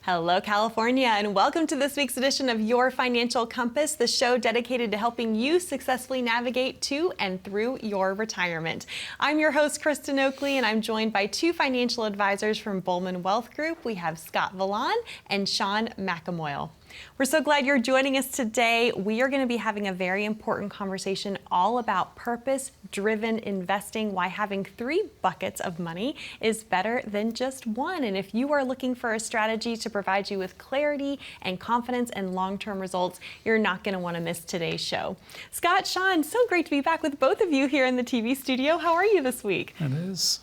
Hello, California, and welcome to this week's edition of Your Financial Compass, the show dedicated to helping you successfully navigate to and through your retirement. I'm your host, Kristen Oakley, and I'm joined by two financial advisors from Bulman Wealth Group. We have Scott Vellon and Sean McEmoyle. We're so glad you're joining us today. We are going to be having a very important conversation all about purpose-driven investing, why having 3 buckets of money is better than just one. And if you are looking for a strategy to provide you with clarity and confidence and long-term results, you're not going to want to miss today's show. Scott, Sean, so great to be back with both of you here in the TV studio. How are you this week? It is.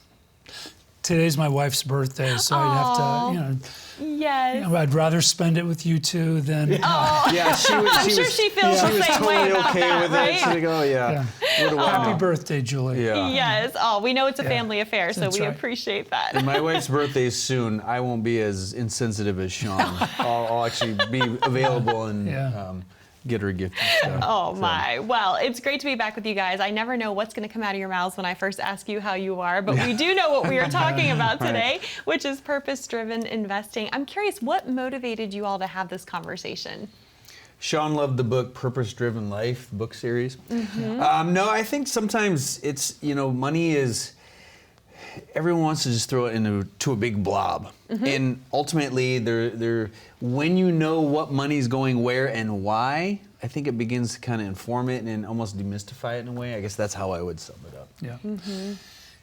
Today's my wife's birthday, so I'd have to, Yes. I'd rather spend it with you two than. Yeah, I'm sure she feels the same way about okay that, with right? it. She'd go, Happy birthday, Julie. Yeah. Yes. Oh, we know it's a family affair, so That's we right. appreciate that. And my wife's birthday is soon. I won't be as insensitive as Sean. I'll actually be available and get her a gift and stuff. Oh my. Well, it's great to be back with you guys. I never know what's going to come out of your mouths when I first ask you how you are, but we do know what we are talking about today, which is purpose-driven investing. I'm curious, what motivated you all to have this conversation? Sean loved the book Purpose Driven Life, the book series. No, I think sometimes it's, money is, everyone wants to just throw it into a big blob. And ultimately, when you know what money's going where and why, I think it begins to kind of inform it and almost demystify it in a way. I guess that's how I would sum it up. Yeah.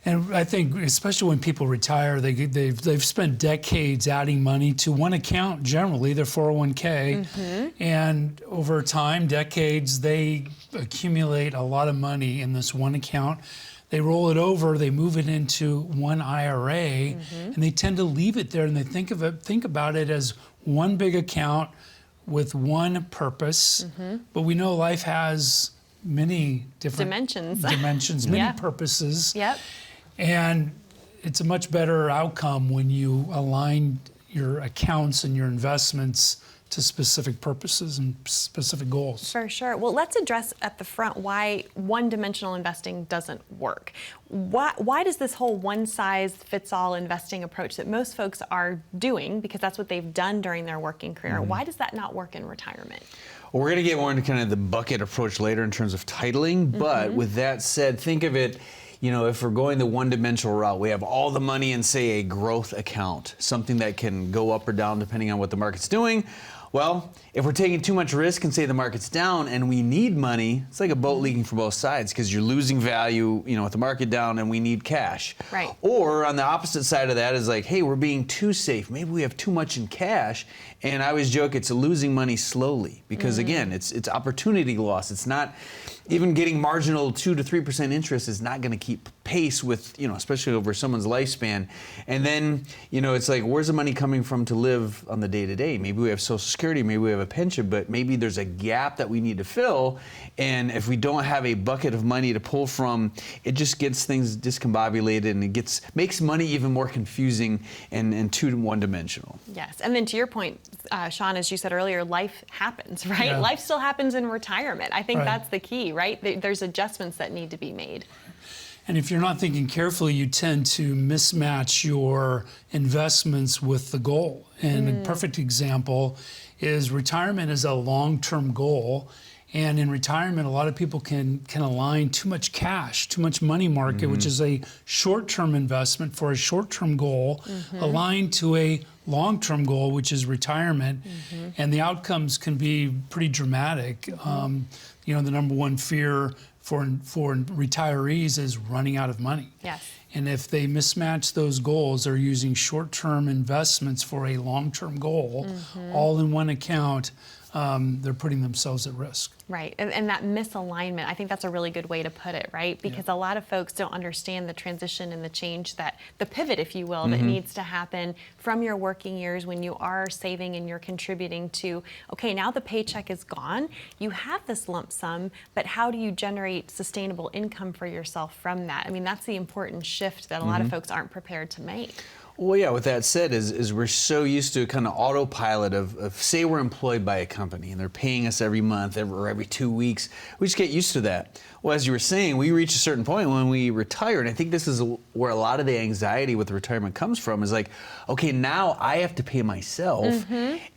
And I think, especially when people retire, they've spent decades adding money to one account, generally their 401k, and over time, decades, they accumulate a lot of money in this one account. They roll it over, they move it into one IRA, and they tend to leave it there, and they think about it as one big account with one purpose. But we know life has many different dimensions, many purposes. Yep. And it's a much better outcome when you align your accounts and your investments to specific purposes and specific goals. For sure. Well, let's address at the front why one-dimensional investing doesn't work. Why does this whole one-size-fits-all investing approach that most folks are doing, because that's what they've done during their working career, why does that not work in retirement? Well, we're going to get more into kind of the bucket approach later in terms of titling, but with that said, think of it, if we're going the one-dimensional route, we have all the money in, say, a growth account, something that can go up or down depending on what the market's doing. Well, if we're taking too much risk and say the market's down and we need money, it's like a boat leaking from both sides because you're losing value, with the market down and we need cash. Right. Or on the opposite side of that is like, hey, we're being too safe. Maybe we have too much in cash. And I always joke it's losing money slowly because again, it's opportunity loss. It's not even getting marginal 2 to 3% interest is not going to keep pace with, especially over someone's lifespan. And then, it's like, where's the money coming from to live on the day to day? Maybe we have Social Security, maybe we have a pension, but maybe there's a gap that we need to fill. And if we don't have a bucket of money to pull from, it just gets things discombobulated and it makes money even more confusing and too one-dimensional. Yes, and then to your point, Sean, as you said earlier, life happens, right? Yeah. Life still happens in retirement. I think Right. that's the key, right? There's adjustments that need to be made. And if you're not thinking carefully, you tend to mismatch your investments with the goal. And a perfect example is retirement is a long-term goal. And in retirement, a lot of people can align too much cash, too much money market, which is a short-term investment for a short-term goal, aligned to a long-term goal, which is retirement. And the outcomes can be pretty dramatic. The number one fear for retirees is running out of money. Yes. And if they mismatch those goals, they're using short-term investments for a long-term goal, all in one account, they're putting themselves at risk. Right, and that misalignment, I think that's a really good way to put it, right? Because a lot of folks don't understand the transition and the change the pivot, if you will, that needs to happen from your working years when you are saving and you're contributing to, okay, now the paycheck is gone, you have this lump sum, but how do you generate sustainable income for yourself from that? I mean, that's the important shift that a lot of folks aren't prepared to make. Well, yeah, with that said, is we're so used to a kind of autopilot of say we're employed by a company and they're paying us every month or every 2 weeks. We just get used to that. Well, as you were saying, we reach a certain point when we retire, and I think this is where a lot of the anxiety with retirement comes from, is like, okay, now I have to pay myself,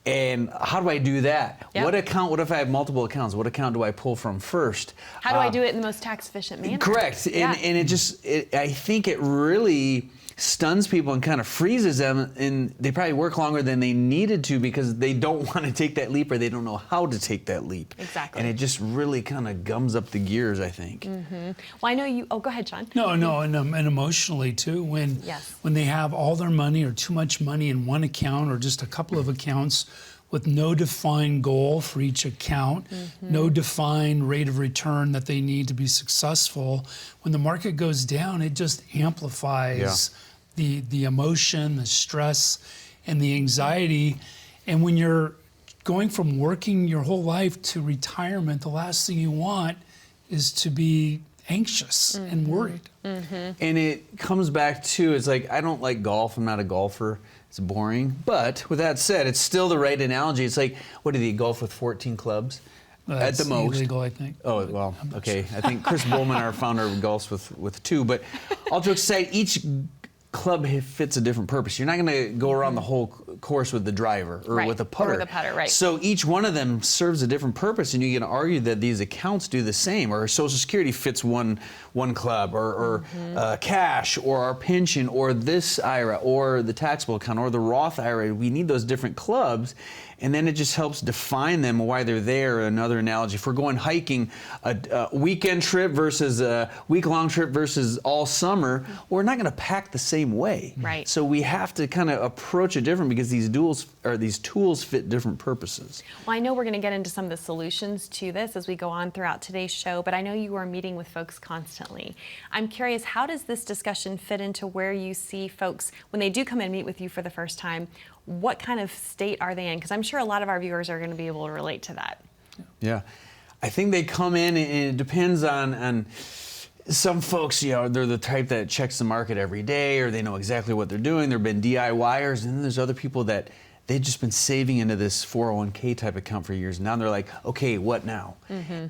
and how do I do that? Yep. What if I have multiple accounts? What account do I pull from first? How do I do it in the most tax efficient manner? Correct, Yeah. and I think it really stuns people and kind of freezes them, and they probably work longer than they needed to because they don't want to take that leap, or they don't know how to take that leap. Exactly. And it just really kind of gums up the gears, I think. Well, I know you. Oh, go ahead, John. No, and emotionally too. When they have all their money or too much money in one account or just a couple of accounts with no defined goal for each account, no defined rate of return that they need to be successful. When the market goes down, it just amplifies the emotion, the stress, and the anxiety. And when you're going from working your whole life to retirement, the last thing you want is to be anxious and worried. And it comes back to, it's like, I don't like golf, I'm not a golfer. It's boring. But with that said, it's still the right analogy. It's like, what did he golf with 14 clubs? At the most. Illegal, I think. Oh, well, okay. I think Chris Bulman, our founder, golfs with 2. But all jokes aside, each club fits a different purpose. You're not going to go around the whole course with the driver or with a putter. Or with a putter, right. So each one of them serves a different purpose, and you can argue that these accounts do the same, or Social Security fits one club, or cash, or our pension, or this IRA, or the taxable account, or the Roth IRA. We need those different clubs, and then it just helps define them and why they're there. Another analogy, if we're going hiking, a weekend trip versus a week-long trip versus all summer, we're not going to pack the same way. Right. So we have to kind of approach it different because these tools fit different purposes. Well, I know we're going to get into some of the solutions to this as we go on throughout today's show, but I know you are meeting with folks constantly. I'm curious, how does this discussion fit into where you see folks when they do come and meet with you for the first time? What kind of state are they in? Because I'm sure a lot of our viewers are going to be able to relate to that. Yeah. I think they come in, and it depends on some folks, they're the type that checks the market every day, or they know exactly what they're doing. They've been DIYers, and then there's other people that they've just been saving into this 401k type account for years. Now they're like, okay, what now?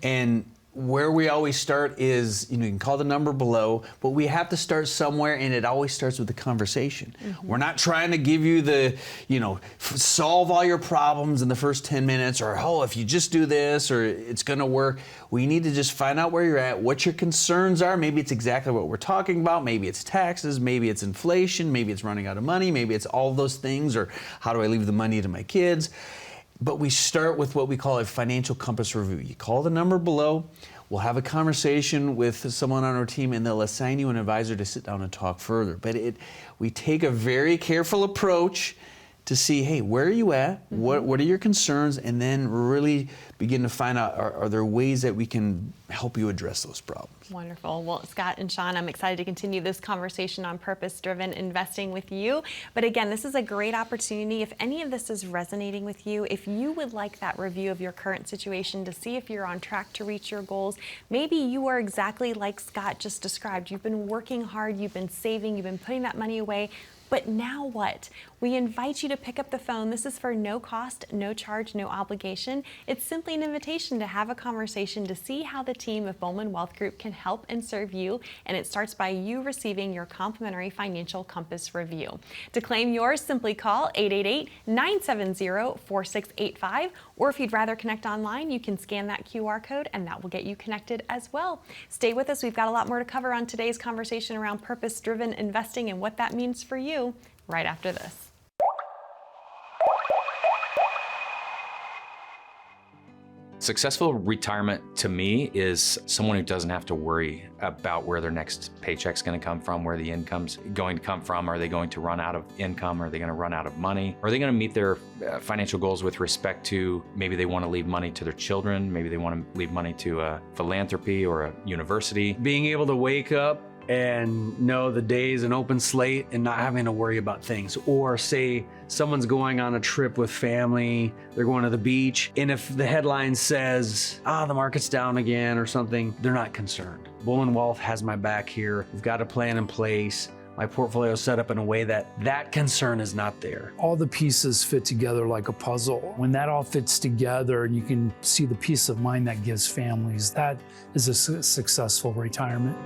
And where we always start is, you can call the number below, but we have to start somewhere, and it always starts with the conversation. We're not trying to give you the, solve all your problems in the first 10 minutes, or, if you just do this, or it's gonna work. We need to just find out where you're at, what your concerns are. Maybe it's exactly what we're talking about. Maybe it's taxes, maybe it's inflation, maybe it's running out of money, maybe it's all those things, or how do I leave the money to my kids? But we start with what we call a financial compass review. You call the number below, we'll have a conversation with someone on our team, and they'll assign you an advisor to sit down and talk further. But we take a very careful approach to see, hey, where are you at? What are your concerns? And then really begin to find out, are there ways that we can help you address those problems? Wonderful. Well, Scott and Sean, I'm excited to continue this conversation on purpose-driven investing with you. But again, this is a great opportunity. If any of this is resonating with you, if you would like that review of your current situation to see if you're on track to reach your goals, maybe you are exactly like Scott just described. You've been working hard, you've been saving, you've been putting that money away. But now what? We invite you to pick up the phone. This is for no cost, no charge, no obligation. It's simply an invitation to have a conversation to see how the team of Bulman Wealth Group can help and serve you. And it starts by you receiving your complimentary financial compass review. To claim yours, simply call 888-970-4685. Or if you'd rather connect online, you can scan that QR code and that will get you connected as well. Stay with us. We've got a lot more to cover on today's conversation around purpose-driven investing and what that means for you right after this. Successful retirement to me is someone who doesn't have to worry about where their next paycheck's going to come from, where the income's going to come from. Are they going to run out of income? Are they going to run out of money? Are they going to meet their financial goals with respect to maybe they want to leave money to their children? Maybe they want to leave money to a philanthropy or a university. Being able to wake up and know the day's an open slate and not having to worry about things. Or say someone's going on a trip with family, they're going to the beach, and if the headline says, the market's down again or something, they're not concerned. Bulman Wealth has my back here. We've got a plan in place. my portfolio is set up in a way that that concern is not there. All the pieces fit together like a puzzle. When that all fits together and you can see the peace of mind that gives families, that is a successful retirement.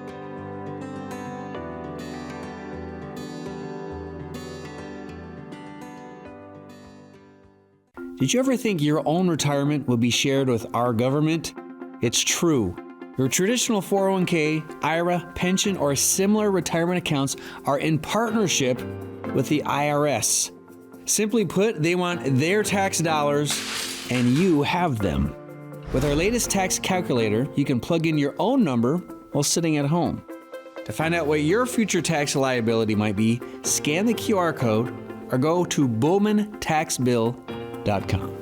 Did you ever think your own retirement would be shared with our government? It's true. Your traditional 401k, IRA, pension, or similar retirement accounts are in partnership with the IRS. Simply put, they want their tax dollars and you have them. With our latest tax calculator, you can plug in your own number while sitting at home. To find out what your future tax liability might be, scan the QR code or go to BulmanTaxBill.com.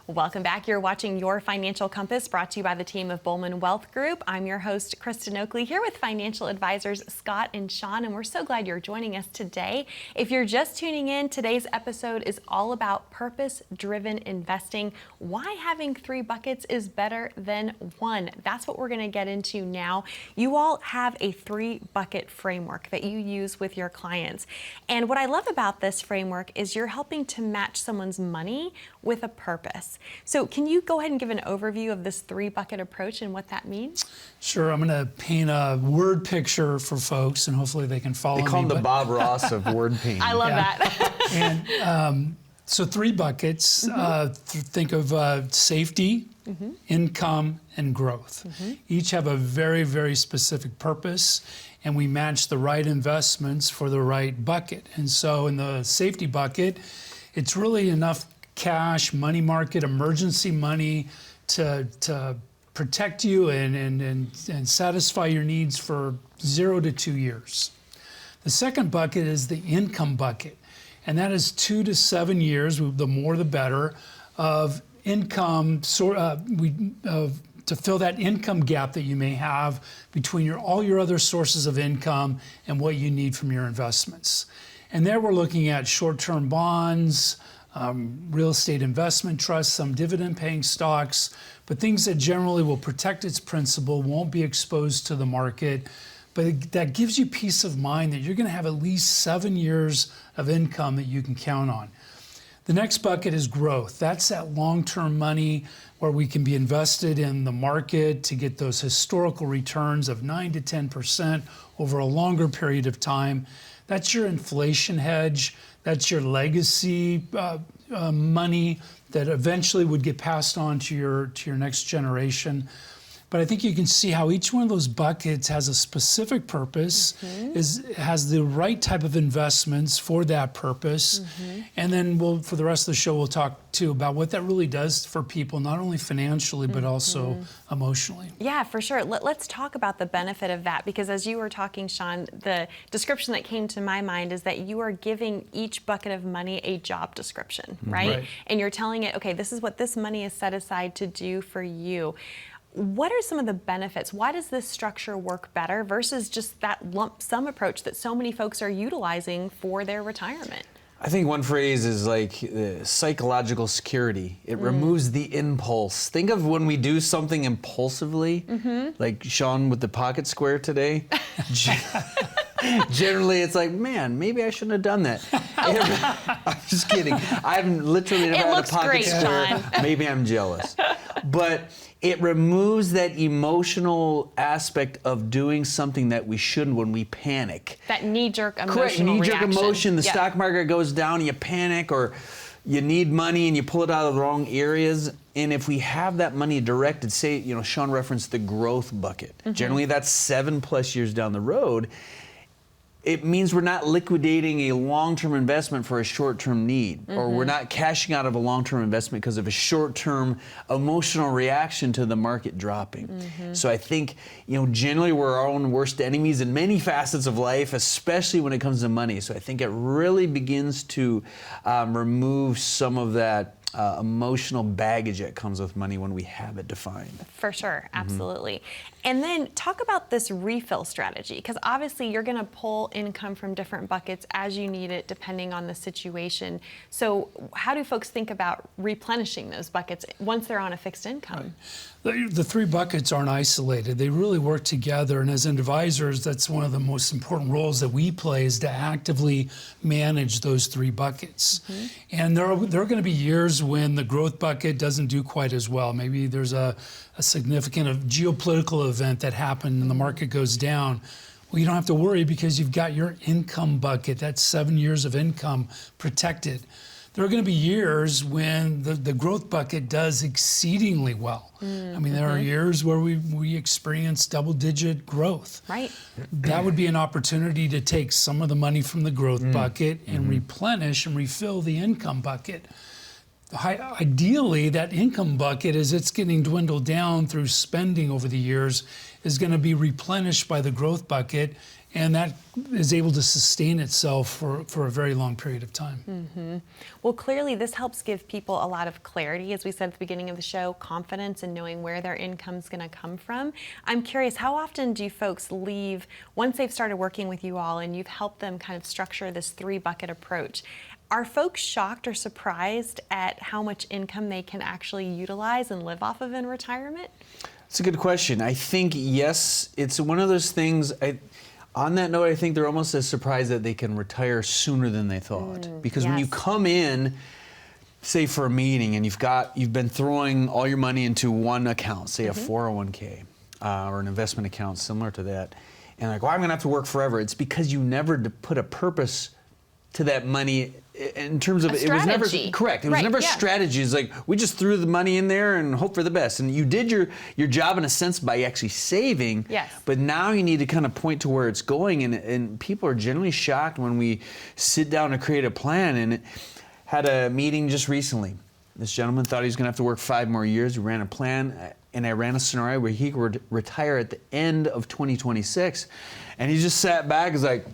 Welcome back. You're watching Your Financial Compass, brought to you by the team of Bulman Wealth Group. I'm your host, Kristen Oakley, here with financial advisors Scott and Sean, and we're so glad you're joining us today. If you're just tuning in, today's episode is all about purpose-driven investing, why having 3 buckets is better than 1. That's what we're going to get into now. You all have a 3-bucket framework that you use with your clients. And what I love about this framework is you're helping to match someone's money with a purpose. So can you go ahead and give an overview of this 3-bucket approach and what that means? Sure. I'm going to paint a word picture for folks, and hopefully they can follow me. They call him the Bob Ross of word painting. I love that. And so 3 buckets. Think of safety, income, and growth. Each have a very, very specific purpose, and we match the right investments for the right bucket. And so in the safety bucket, it's really enough cash, money market, emergency money to protect you and satisfy your needs for 0 to 2 years. The second bucket is the income bucket, and that is 2 to 7 years, the more the better, of income to fill that income gap that you may have between all your other sources of income and what you need from your investments. And there we're looking at short-term bonds, real estate investment trusts, some dividend-paying stocks, but things that generally will protect its principal, won't be exposed to the market, but that gives you peace of mind that you're going to have at least 7 years of income that you can count on. The next bucket is growth. That's that long-term money where we can be invested in the market to get those historical returns of 9 to 10% over a longer period of time. That's your inflation hedge. That's your legacy money that eventually would get passed on to your next generation. But I think you can see how each one of those buckets has a specific purpose, has the right type of investments for that purpose. And then for the rest of the show, we'll talk too about what that really does for people, not only financially, but also emotionally. Yeah, for sure. Let's talk about the benefit of that, because as you were talking, Sean, the description that came to my mind is that you are giving each bucket of money a job description, right? And you're telling it, okay, this is what this money is set aside to do for you. What are some of the benefits? Why does this structure work better versus just that lump sum approach that so many folks are utilizing for their retirement? I think one phrase is like psychological security. It removes the impulse. Think of when we do something impulsively, like Sean with the pocket square today. Generally, it's like, man, maybe I shouldn't have done that. I'm just kidding. I've literally never had a pocket square. Sean. Maybe I'm jealous. But it removes that emotional aspect of doing something that we shouldn't when we panic. That knee-jerk emotional Correct, knee-jerk reaction. emotion. The stock market goes down, you panic, or you need money and you pull it out of the wrong areas. And if we have that money directed, say, Sean referenced the growth bucket. Generally, that's 7+ years down the road. It means we're not liquidating a long-term investment for a short-term need, or we're not cashing out of a long-term investment because of a short-term emotional reaction to the market dropping. So I think, generally we're our own worst enemies in many facets of life, especially when it comes to money. So I think it really begins to remove some of that emotional baggage that comes with money when we have it defined. For sure, absolutely. And then talk about this refill strategy, because obviously you're going to pull income from different buckets as you need it, depending on the situation. So how do folks think about replenishing those buckets once they're on a fixed income? Right. The three buckets aren't isolated. They really work together. And as advisors, that's one of the most important roles that we play, is to actively manage those three buckets. And there are going to be years when the growth bucket doesn't do quite as well. Maybe there's a significant geopolitical event that happened and the market goes down. Well, you don't have to worry because you've got your income bucket. That's 7 years of income protected. There are going to be years when the growth bucket does exceedingly well. I mean, there are years where we experience double-digit growth. Right. That would be an opportunity to take some of the money from the growth bucket and replenish and refill the income bucket. Ideally, that income bucket, as it's getting dwindled down through spending over the years, is going to be replenished by the growth bucket, and that is able to sustain itself for a very long period of time. Well, clearly this helps give people a lot of clarity, as we said at the beginning of the show, confidence in knowing where their income's going to come from. I'm curious, how often do folks leave, once they've started working with you all and you've helped them kind of structure this three-bucket approach, are folks shocked or surprised at how much income they can actually utilize and live off of in retirement? It's a good question. I think, yes, it's one of those things. On that note, I think they're almost as surprised that they can retire sooner than they thought. Because when you come in, say for a meeting, and you've been throwing all your money into one account, say a 401k or an investment account similar to that, and like, well, I'm going to have to work forever. It's because you never put a purpose to that money in terms of it was never correct. It was never a strategy. It's like we just threw the money in there and hope for the best. And you did your job in a sense by actually saving. Yes. But now you need to kind of point to where it's going. And people are generally shocked when we sit down to create a plan. And had a meeting just recently. This gentleman thought he was going to have to work 5 more years. We ran a plan, and I ran a scenario where he could retire at the end of 2026. And he just sat back and was like,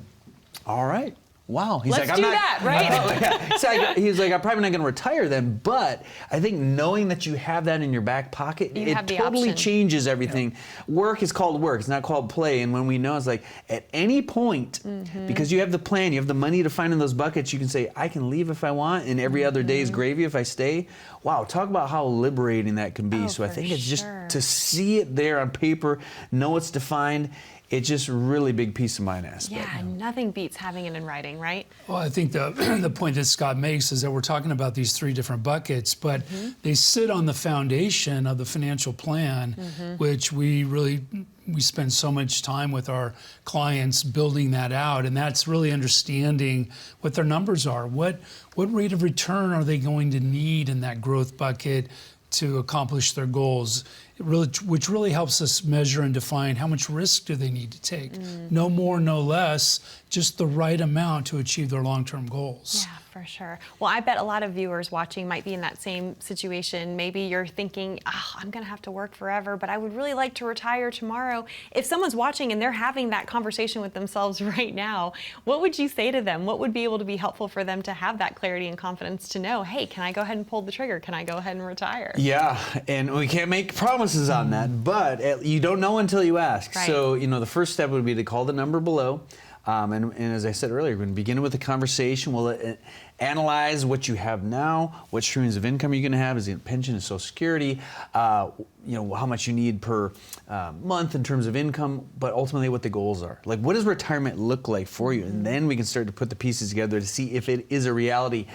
all right. Wow. He's Let's like, do that, right? He's like, I'm probably not going to retire then, but I think knowing that you have that in your back pocket, it totally changes everything. Work is called work. It's not called play. And when we know, it's like at any point, because you have the plan, you have the money to find in those buckets, you can say, I can leave if I want, and every other day is gravy if I stay. Wow, talk about how liberating that can be. So I think it's just to see it there on paper, know it's defined. It's just really big peace of mind aspect. Yeah, nothing beats having it in writing, right? Well, I think the point that Scott makes is that we're talking about these 3 different buckets, but they sit on the foundation of the financial plan, which we spend so much time with our clients building that out, and that's really understanding what their numbers are. What rate of return are they going to need in that growth bucket to accomplish their goals, which really helps us measure and define how much risk do they need to take. No more, no less, just the right amount to achieve their long-term goals. Yeah, for sure. Well, I bet a lot of viewers watching might be in that same situation. Maybe you're thinking, I'm going to have to work forever, but I would really like to retire tomorrow. If someone's watching and they're having that conversation with themselves right now, what would you say to them? What would be able to be helpful for them to have that clarity and confidence to know, hey, can I go ahead and pull the trigger? Can I go ahead and retire? Yeah, and we can't make promises on that, but you don't know until you ask. Right. So, the first step would be to call the number below. And as I said earlier, we're going to begin with a conversation. We'll analyze what you have now, what streams of income you're going to have. Is it pension and Social Security? How much you need per month in terms of income, but ultimately what the goals are. Like, what does retirement look like for you? And then we can start to put the pieces together to see if it is a reality.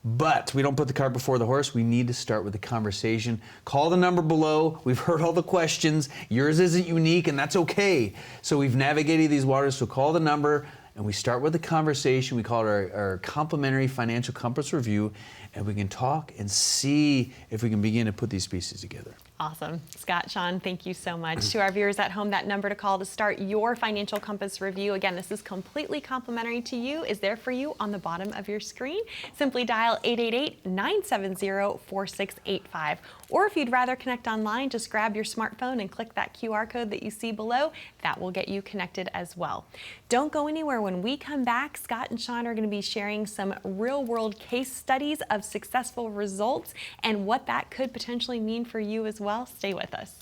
But we don't put the cart before the horse. We need to start with the conversation. Call the number below. We've heard all the questions. Yours isn't unique, and that's okay. So we've navigated these waters, so call the number, and we start with the conversation. We call it our complimentary financial compass review, and we can talk and see if we can begin to put these pieces together. Awesome. Scott, Sean, thank you so much. To our viewers at home, that number to call to start your Financial Compass review, again, this is completely complimentary to you, is there for you on the bottom of your screen. Simply dial 888-970-4685. Or if you'd rather connect online, just grab your smartphone and click that QR code that you see below. That will get you connected as well. Don't go anywhere. When we come back, Scott and Sean are going to be sharing some real-world case studies of successful results and what that could potentially mean for you as well. Stay with us.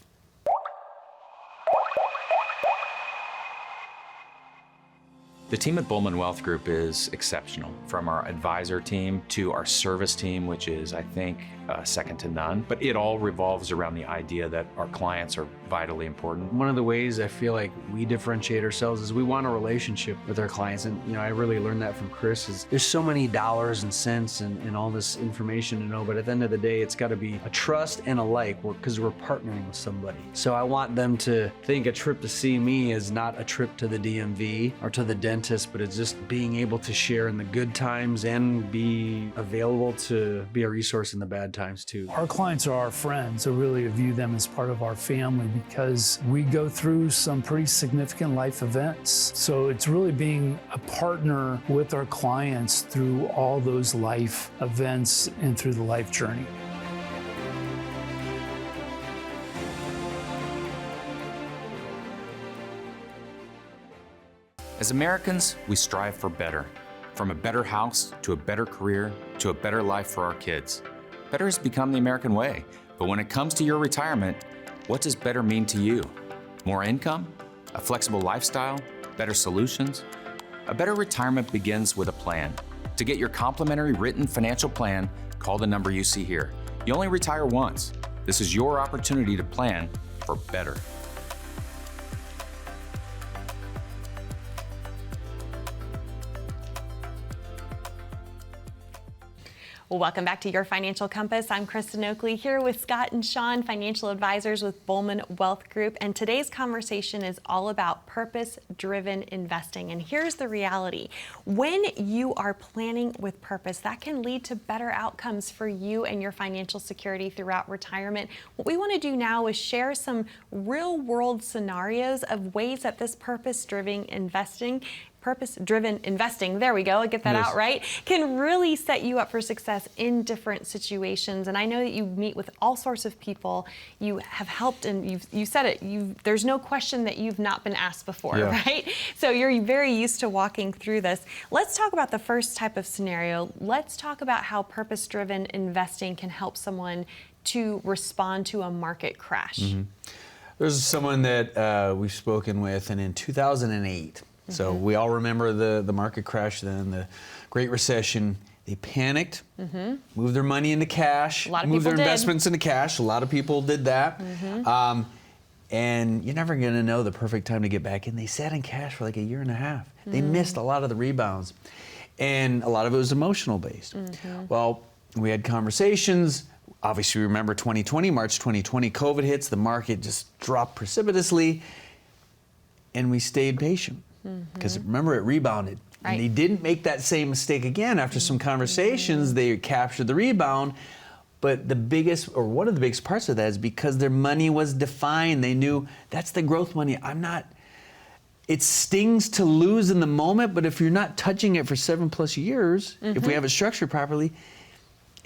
The team at Bulman Wealth Group is exceptional, from our advisor team to our service team, which is, I think, second to none. But it all revolves around the idea that our clients are vitally important. One of the ways I feel like we differentiate ourselves is we want a relationship with our clients. And, I really learned that from Chris, is there's so many dollars and cents and all this information to know, but at the end of the day, it's got to be a trust and a like, because we're partnering with somebody. So I want them to think a trip to see me is not a trip to the DMV or to the dentist, but it's just being able to share in the good times and be available to be a resource in the bad times too. Our clients are our friends. I really view them as part of our family because we go through some pretty significant life events. So it's really being a partner with our clients through all those life events and through the life journey. As Americans, we strive for better. From a better house to a better career to a better life for our kids. Better has become the American way. But when it comes to your retirement, what does better mean to you? More income? A flexible lifestyle? Better solutions? A better retirement begins with a plan. To get your complimentary written financial plan, call the number you see here. You only retire once. This is your opportunity to plan for better. Well, welcome back to Your Financial Compass. I'm Kristen Oakley here with Scott and Sean, financial advisors with Bulman Wealth Group. And today's conversation is all about purpose-driven investing. And here's the reality. When you are planning with purpose, that can lead to better outcomes for you and your financial security throughout retirement. What we want to do now is share some real-world scenarios of ways that this purpose-driven investing, there we go, I get that out right, can really set you up for success in different situations. And I know that you meet with all sorts of people. You have helped, and you said it, there's no question that you've not been asked before, right? So you're very used to walking through this. Let's talk about the first type of scenario. Let's talk about how purpose-driven investing can help someone to respond to a market crash. Mm-hmm. There's someone that we've spoken with, and in 2008, so we all remember the market crash then, the Great Recession. They panicked, moved their money into cash, moved their investments into cash. A lot of people did that. And you're never going to know the perfect time to get back in. They sat in cash for like a year and a half. They missed a lot of the rebounds. And a lot of it was emotional based. Well, we had conversations. Obviously, remember 2020, March 2020, COVID hits, the market just dropped precipitously. And we stayed patient. Because remember, it rebounded. Right. And they didn't make that same mistake again. After some conversations, they captured the rebound. But the biggest, or one of the biggest parts of that is because their money was defined. They knew that's the growth money. It stings to lose in the moment, but if you're not touching it for 7+ years, if we have it structured properly,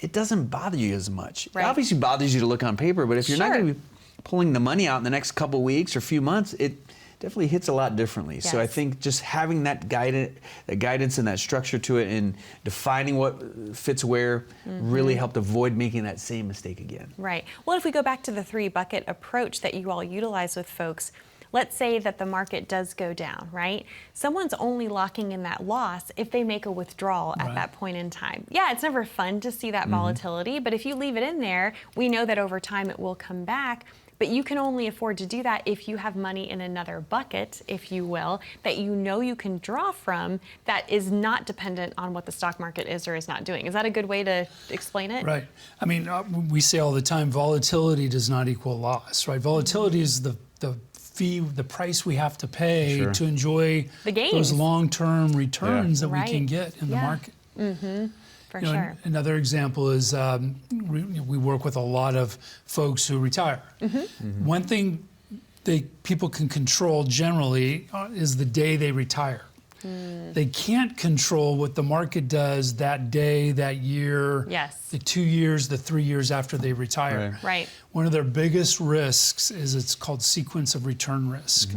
it doesn't bother you as much. Right. It obviously bothers you to look on paper, but if you're not going to be pulling the money out in the next couple weeks or few months, it definitely hits a lot differently. Yes. So I think just having that guidance and that structure to it and defining what fits where really helped avoid making that same mistake again. Right. Well, if we go back to the 3-bucket approach that you all utilize with folks, let's say that the market does go down, right? Someone's only locking in that loss if they make a withdrawal at that point in time. Yeah, it's never fun to see that volatility, but if you leave it in there, we know that over time it will come back. But you can only afford to do that if you have money in another bucket, if you will, that you know you can draw from that is not dependent on what the stock market is or is not doing. Is that a good way to explain it? Right. I mean, we say all the time, volatility does not equal loss, right? Volatility is the fee, the price we have to pay to enjoy those long-term returns that we can get in the market. For You know, sure. Another example is we work with a lot of folks who retire. One thing people can control generally is the day they retire. They can't control what the market does that day, that year, Yes. the 2 years, the 3 years after they retire. Right. One of their biggest risks is it's called sequence of return risk.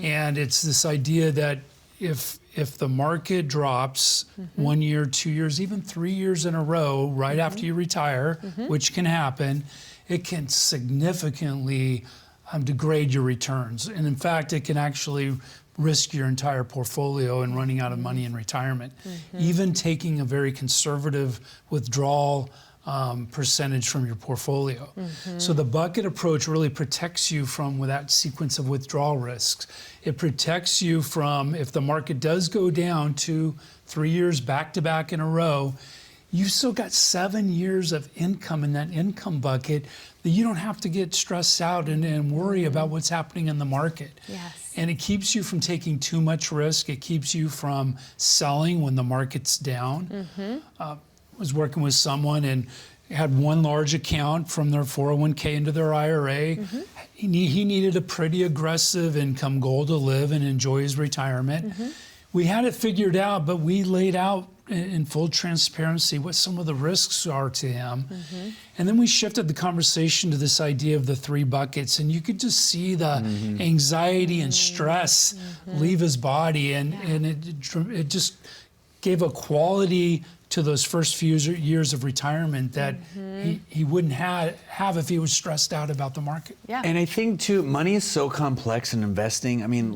And it's this idea that if the market drops 1 year, 2 years, even 3 years in a row right after you retire, which can happen, it can significantly degrade your returns. And in fact, it can actually risk your entire portfolio and running out of money in retirement. Even taking a very conservative withdrawal percentage from your portfolio. So the bucket approach really protects you from that sequence of withdrawal risks. It protects you from, if the market does go down 2, 3 years back to back in a row, you've still got 7 years of income in that income bucket that you don't have to get stressed out and worry about what's happening in the market. Yes. And it keeps you from taking too much risk. It keeps you from selling when the market's down. I was working with someone and had one large account from their 401k into their IRA. He needed a pretty aggressive income goal to live and enjoy his retirement. We had it figured out, but we laid out in full transparency what some of the risks are to him. And then we shifted the conversation to this idea of the 3 buckets, and you could just see the anxiety and stress leave his body, and it just gave a quality to those first few years of retirement that he wouldn't have if he was stressed out about the market. Yeah. And I think too, money is so complex in investing. I mean,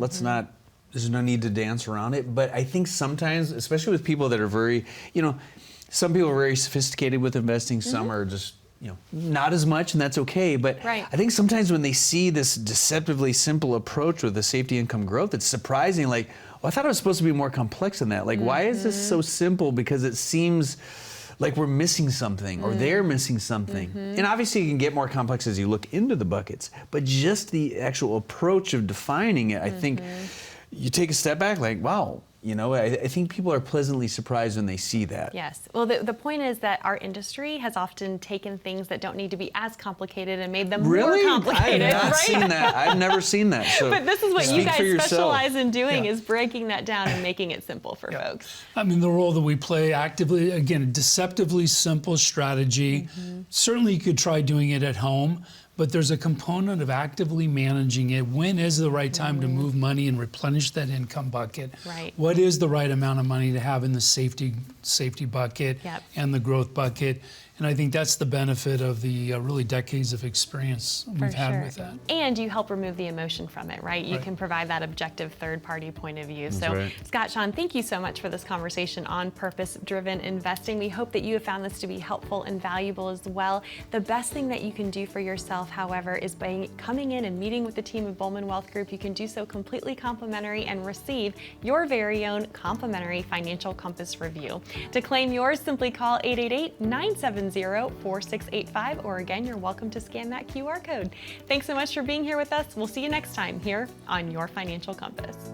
there's no need to dance around it, but I think sometimes, especially with people that are very, some people are very sophisticated with investing, some are just, not as much, and that's okay. But Right. I think sometimes when they see this deceptively simple approach with the safety income growth, it's surprising, like, I thought it was supposed to be more complex than that. Like, why is this so simple? Because it seems like we're missing something or they're missing something. And obviously it can get more complex as you look into the buckets, but just the actual approach of defining it, I think you take a step back like, wow, I think people are pleasantly surprised when they see that. Yes. Well, the point is that our industry has often taken things that don't need to be as complicated and made them more complicated. I've not right? seen that. I've never seen that. So But this is what you speak guys for yourself. specialize in doing, Yeah. is breaking that down and making it simple for folks. I mean, the role that we play actively, again, a deceptively simple strategy. Certainly you could try doing it at home, but there's a component of actively managing it. When is the right time to move money and replenish that income bucket? Right. What is the right amount of money to have in the safety bucket Yep. and the growth bucket? And I think that's the benefit of the really decades of experience we've had with that. And you help remove the emotion from it, right? You Right. can provide that objective third-party point of view. So, right. Scott, Sean, thank you so much for this conversation on purpose-driven investing. We hope that you have found this to be helpful and valuable as well. The best thing that you can do for yourself, however, is by coming in and meeting with the team of Bulman Wealth Group. You can do so completely complimentary and receive your very own complimentary financial compass review. To claim yours, simply call 888-970-4685, or again, you're welcome to scan that QR code. Thanks so much for being here with us. We'll see you next time here on Your Financial Compass.